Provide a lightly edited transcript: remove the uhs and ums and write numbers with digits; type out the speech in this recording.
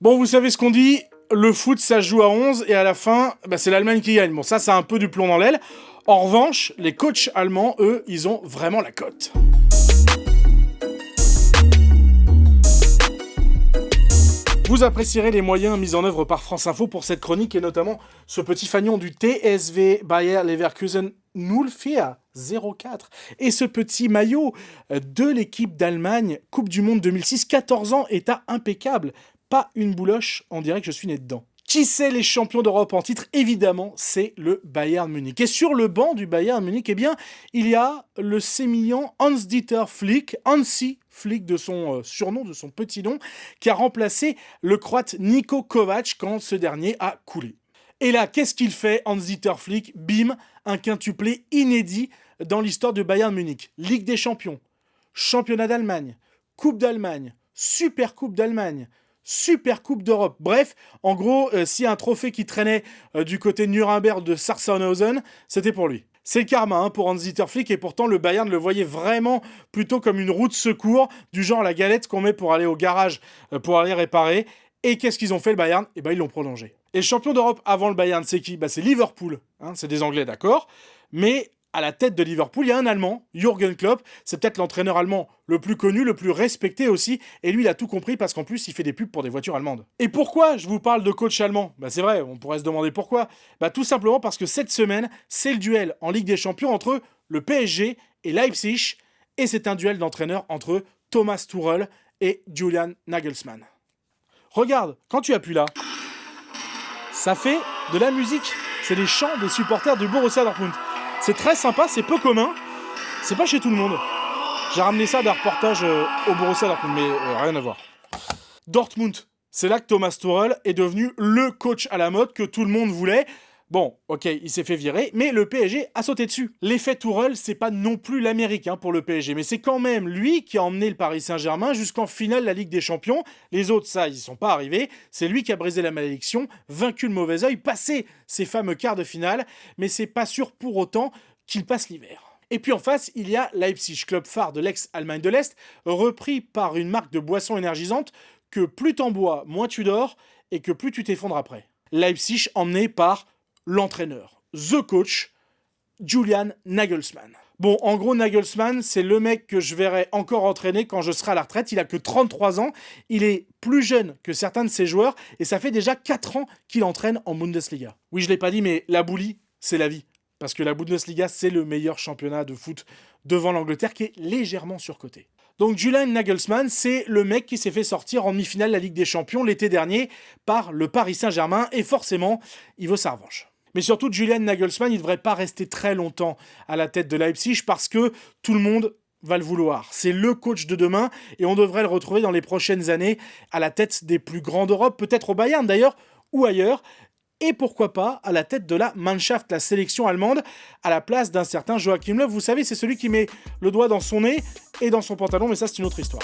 Bon, vous savez ce qu'on dit, le foot ça se joue à 11 et à la fin, c'est l'Allemagne qui gagne. Bon, ça a un peu du plomb dans l'aile. En revanche, les coachs allemands, eux, ils ont vraiment la cote. Vous apprécierez les moyens mis en œuvre par France Info pour cette chronique et notamment ce petit fanion du TSV Bayer Leverkusen 04 et ce petit maillot de l'équipe d'Allemagne Coupe du Monde 2006, 14 ans, état impeccable, pas une bouloche, on dirait que je suis né dedans. Qui c'est les champions d'Europe en titre? Évidemment, c'est le Bayern Munich. Et sur le banc du Bayern Munich, il y a le sémillant Hans-Dieter Flick, Hansi Flick de son surnom, de son petit nom, qui a remplacé le Croate Niko Kovac quand ce dernier a coulé. Et là, qu'est-ce qu'il fait, Hans-Dieter Flick? Bim, un quintuplé inédit dans l'histoire du Bayern Munich. Ligue des Champions, Championnat d'Allemagne, Coupe d'Allemagne, Super Coupe d'Allemagne, Super Coupe d'Europe. Bref, en gros, s'il y a un trophée qui traînait du côté de Nuremberg de Sachsenhausen, c'était pour lui. C'est le karma pour Hans-Dieter Flick et pourtant le Bayern le voyait vraiment plutôt comme une roue de secours, du genre la galette qu'on met pour aller au garage, pour aller réparer. Et qu'est-ce qu'ils ont fait le Bayern? Ils l'ont prolongé. Et le champion d'Europe avant le Bayern, c'est qui? C'est Liverpool. C'est des Anglais, d'accord. Mais à la tête de Liverpool, il y a un Allemand, Jürgen Klopp. C'est peut-être l'entraîneur allemand le plus connu, le plus respecté aussi. Et lui, il a tout compris parce qu'en plus, il fait des pubs pour des voitures allemandes. Et pourquoi je vous parle de coach allemand? C'est vrai, on pourrait se demander pourquoi. Tout simplement parce que cette semaine, c'est le duel en Ligue des Champions entre le PSG et Leipzig. Et c'est un duel d'entraîneurs entre Thomas Tuchel et Julian Nagelsmann. Regarde, quand tu appuies là, ça fait de la musique. C'est les chants des supporters du Borussia Dortmund. C'est très sympa, c'est peu commun. C'est pas chez tout le monde. J'ai ramené ça d'un reportage au Borussia Dortmund, mais rien à voir. Dortmund, c'est là que Thomas Tuchel est devenu le coach à la mode que tout le monde voulait. Bon, ok, il s'est fait virer, mais le PSG a sauté dessus. L'effet Tuchel, c'est pas non plus l'Amérique pour le PSG, mais c'est quand même lui qui a emmené le Paris Saint-Germain jusqu'en finale de la Ligue des Champions. Les autres, ça, ils sont pas arrivés. C'est lui qui a brisé la malédiction, vaincu le mauvais œil, passé ces fameux quarts de finale, mais c'est pas sûr pour autant qu'il passe l'hiver. Et puis en face, il y a Leipzig, club phare de l'ex-Allemagne de l'Est, repris par une marque de boissons énergisantes que plus t'en bois, moins tu dors, et que plus tu t'effondres après. Leipzig emmené par l'entraîneur, the coach, Julian Nagelsmann. Bon, en gros, Nagelsmann, c'est le mec que je verrai encore entraîner quand je serai à la retraite. Il a que 33 ans, il est plus jeune que certains de ses joueurs, et ça fait déjà 4 ans qu'il entraîne en Bundesliga. Oui, je l'ai pas dit, mais la boulie, c'est la vie. Parce que la Bundesliga, c'est le meilleur championnat de foot devant l'Angleterre, qui est légèrement surcoté. Donc Julian Nagelsmann, c'est le mec qui s'est fait sortir en demi-finale de la Ligue des Champions l'été dernier par le Paris Saint-Germain, et forcément, il veut sa revanche. Mais surtout, Julian Nagelsmann, il ne devrait pas rester très longtemps à la tête de Leipzig parce que tout le monde va le vouloir. C'est le coach de demain et on devrait le retrouver dans les prochaines années à la tête des plus grands d'Europe, peut-être au Bayern d'ailleurs, ou ailleurs. Et pourquoi pas à la tête de la Mannschaft, la sélection allemande, à la place d'un certain Joachim Löw. Vous savez, c'est celui qui met le doigt dans son nez et dans son pantalon, mais ça, c'est une autre histoire.